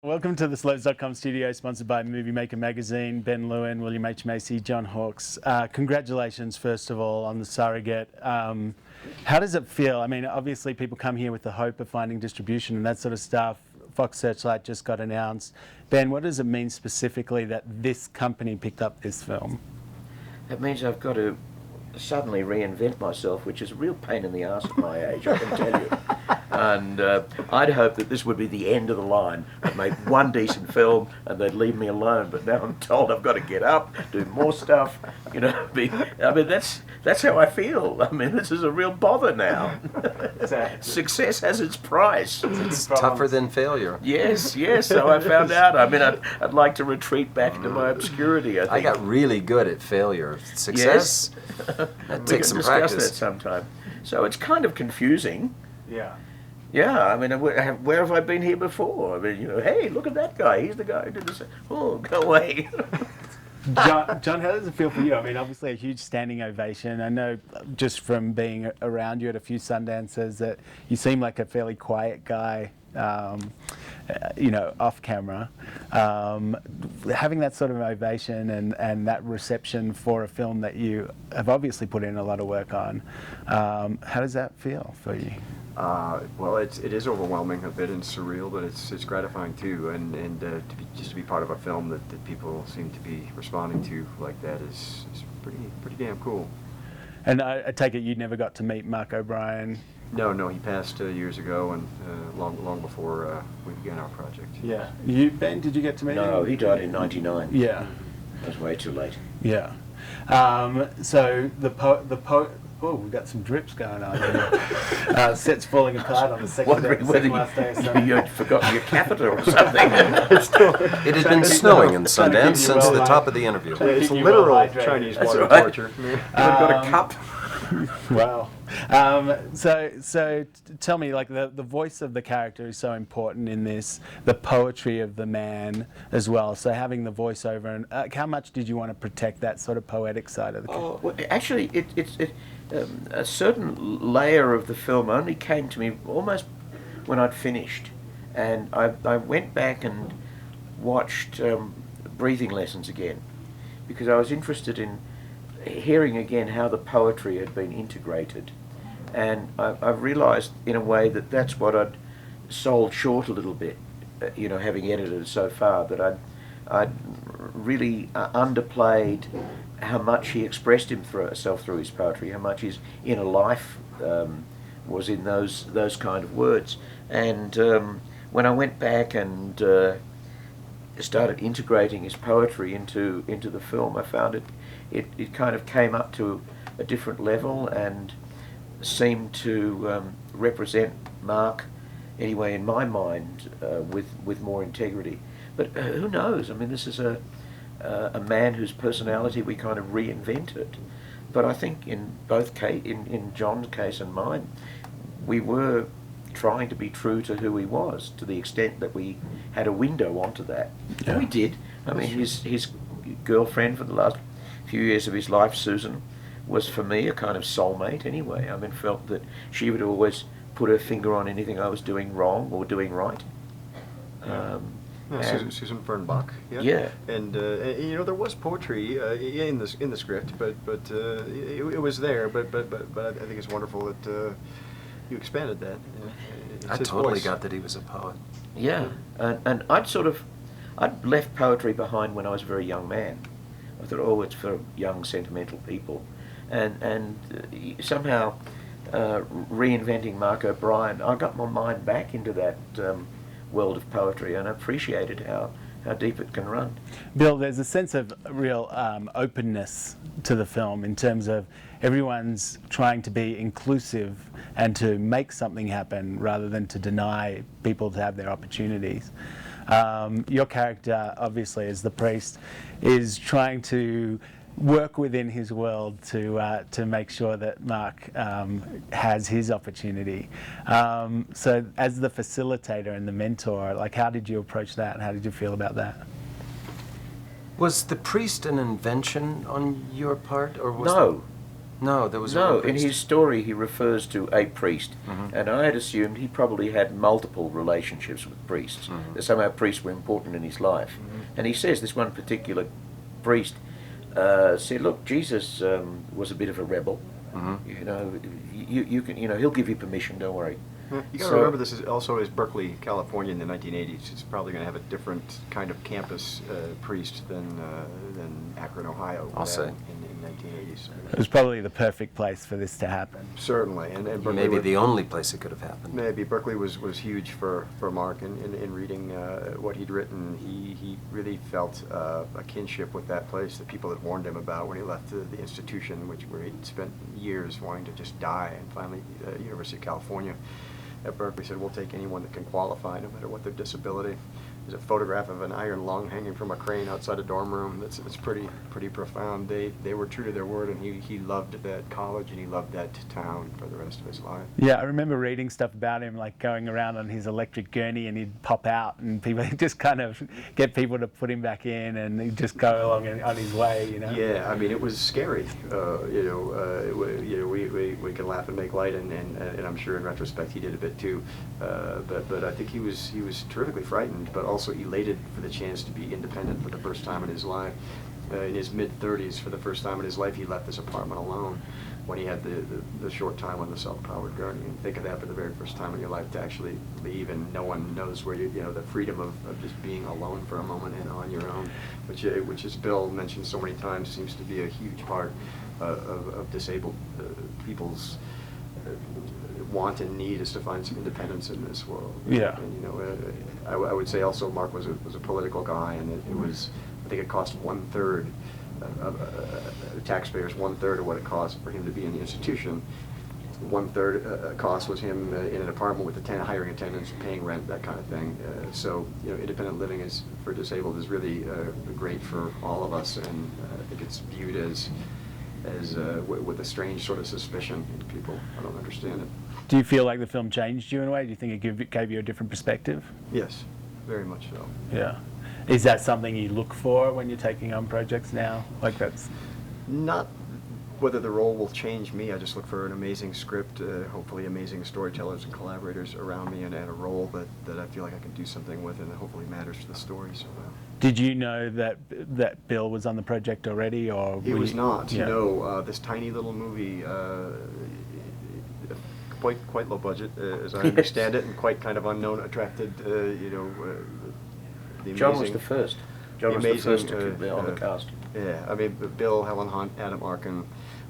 Welcome to the CELEBS.com studio, sponsored by Movie Maker Magazine. Ben Lewin, William H. Macy, John Hawkes. Congratulations, first of all, on the Surrogate. How does it feel? I mean, obviously people come here with the hope of finding distribution and that sort of stuff. Fox Searchlight just got announced. Ben, what does it mean specifically that this company picked up this film? It means I've got to suddenly reinvent myself, which is a real pain in the arse at my age, I can tell you. And I'd hoped that this would be the end of the line. I'd make one decent film and they'd leave me alone. But now I'm told I've got to get up, do more stuff. You know, that's how I feel. I mean, this is a real bother now. Success has its price. It's tougher than failure. Yes. So I found out. I mean, I'd like to retreat back into my obscurity. I got really good at failure. Success. Yes. That takes some we can practice. discuss that sometime. So it's kind of confusing. Yeah. Yeah, I mean, where have I been here before? I mean, you know, hey, look at that guy. He's the guy who did this. Oh, go away. John, how does it feel for you? I mean, obviously a huge standing ovation. I know just from being around you at a few Sundances that you seem like a fairly quiet guy, you know, off camera. Having that sort of ovation and that reception for a film that you have obviously put in a lot of work on, how does that feel for you? Well, it is overwhelming a bit and surreal, but it's gratifying too. And just to be part of a film that people seem to be responding to like that is pretty damn cool. And I take it you never got to meet Mark O'Brien. No, he passed years ago, and long before we began our project. Yeah. You, Ben, did you get to meet him? No, he died in '99. Yeah. That was way too late. Yeah. So the poet. Oh, we've got some drips going on here. Set's falling apart on the second last day of Sundance. You'd forgotten your catheter or something. It had been snowing in Sundance since the top of the interview. Yeah, it's literal Chinese water torture. You've got a cup. Wow. So tell me, like the voice of the character is so important in this, the poetry of the man as well. So having the voiceover, and how much did you want to protect that sort of poetic side of the character? Oh, well, actually, a certain layer of the film only came to me almost when I'd finished, and I went back and watched breathing lessons again, because I was interested in hearing again how the poetry had been integrated, and I've realised in a way that that's what I'd sold short a little bit, you know, having edited so far, that I'd really underplayed how much he expressed himself through his poetry, how much his inner life was in those kind of words. And when I went back and started integrating his poetry into the film, I found it kind of came up to a different level and seemed to represent Mark, anyway in my mind, with more integrity. But who knows? I mean, this is a man whose personality we kind of reinvented. But I think in both in John's case and mine, we were trying to be true to who he was, to the extent that we had a window onto that. Yeah. And we did. I mean, his girlfriend for the last few years of his life, Susan, was for me a kind of soulmate anyway. I mean, felt that she would always put her finger on anything I was doing wrong or doing right. Susan Fernbach. Yeah. And you know, there was poetry in the script, but it was there. But I think it's wonderful that you expanded that. I totally got that he was a poet. Yeah, and I'd left poetry behind when I was a very young man. I thought, oh, it's for young sentimental people, and somehow reinventing Mark O'Brien, I got my mind back into that world of poetry, and I appreciated how deep it can run. Bill, there's a sense of real openness to the film in terms of everyone's trying to be inclusive and to make something happen rather than to deny people to have their opportunities. Your character, obviously, as the priest, is trying to work within his world to make sure that Mark has his opportunity. So as the facilitator and the mentor, like, how did you approach that? How did you feel about that? Was the priest an invention on your part, or was No. No, there was No, a in his story he refers to a priest, and I had assumed he probably had multiple relationships with priests. That somehow priests were important in his life. And he says this one particular priest said, "Look, Jesus was a bit of a rebel. You know, you can, you know, he'll give you permission. Don't worry." You got to remember, this is also is Berkeley, California, in the 1980s. It's probably going to have a different kind of campus priest than Akron, Ohio. I'll say. In 1980s. It was probably the perfect place for this to happen. Certainly, and Berkeley Maybe was, the only place it could have happened. Maybe Berkeley was huge for Mark in reading what he'd written. He really felt a kinship with that place that people had warned him about when he left the institution, where he'd spent years wanting to just die, and finally University of California at Berkeley said, "We'll take anyone that can qualify, no matter what their disability." There's a photograph of an iron lung hanging from a crane outside a dorm room. It's pretty profound. They were true to their word, and he loved that college and he loved that town for the rest of his life. Yeah, I remember reading stuff about him, like going around on his electric gurney, and he'd pop out, and people he'd just kind of get people to put him back in, and he'd just go along on his way, you know. Yeah, I mean, it was scary. We can laugh and make light, and I'm sure in retrospect he did a bit too. But I think he was terrifically frightened, but also elated for the chance to be independent for the first time in his life. In his mid-30s, for the first time in his life, he left his apartment alone when he had the short time on the self-powered gurney. And think of that for the very first time in your life, to actually leave and no one knows where you know, the freedom of just being alone for a moment and on your own, which as Bill mentioned so many times, seems to be a huge part of disabled people's want and need, is to find some independence in this world. Yeah. And I would say also Mark was a political guy, and it was, I think it cost 1/3 of taxpayers, 1/3 of what it cost for him to be in the institution. 1/3 cost was him in an apartment with hiring attendants, paying rent, that kind of thing. So independent living is for disabled is really great for all of us, and I think it's viewed as with a strange sort of suspicion in people. I don't understand it. Do you feel like the film changed you in a way? Do you think it gave you a different perspective? Yes, very much so. Yeah. Is that something you look for when you're taking on projects now? Like, that's... Not whether the role will change me. I just look for an amazing script, hopefully amazing storytellers and collaborators around me, and a role that I feel like I can do something with, and that hopefully matters to the story somehow. Did you know that Bill was on the project already, or he was not? Yeah. No, this tiny little movie, quite low budget, as I understand it, and quite kind of unknown, attracted the amazing. John was the first. John was the first to be on the cast. Yeah, I mean, Bill, Helen Hunt, Adam Arkin,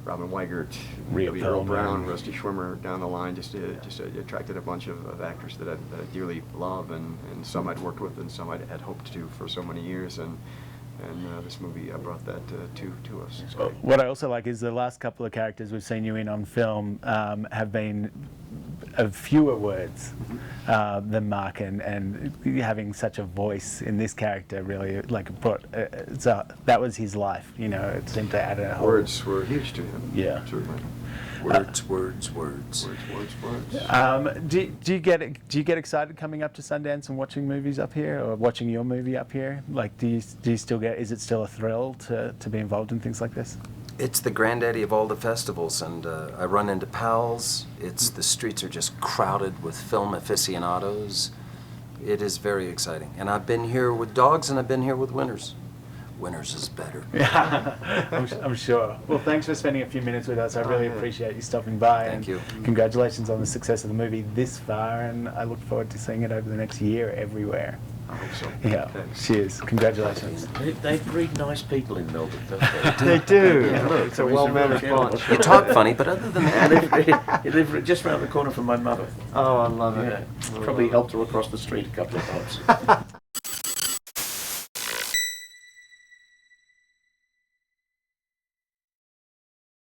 Robin Weigert, Rhea Earl Brown, Perlman. Rusty Schwimmer down the line, just attracted a bunch of actors that I dearly love, and some I'd worked with and some I'd had hoped to for so many years, and this movie brought that to us. It's great. What I also like is the last couple of characters we've seen you in on film have been of fewer words than Mark, and having such a voice in this character really brought. So that was his life, you know. It seemed to add a whole. Words were huge to him. Yeah. Certainly. Words. Words. Do you get excited coming up to Sundance and watching movies up here, or watching your movie up here? Like, do you still get? Is it still a thrill to be involved in things like this? It's the granddaddy of all the festivals, and I run into pals. The streets are just crowded with film aficionados. It is very exciting. And I've been here with dogs, and I've been here with winners. Winners is better. Yeah, I'm sure. Well, thanks for spending a few minutes with us. I really appreciate you stopping by. Thank you. Congratulations on the success of the movie this far, and I look forward to seeing it over the next year everywhere. I hope so. Yeah. Thanks. Cheers. Congratulations. They breed nice people in Melbourne, don't they? They do. Yeah, look, It's a well-mannered yeah. bunch. You talk funny, but other than that, They live just round the corner from my mother. Oh, I love it. Yeah, probably helped her across the street a couple of times.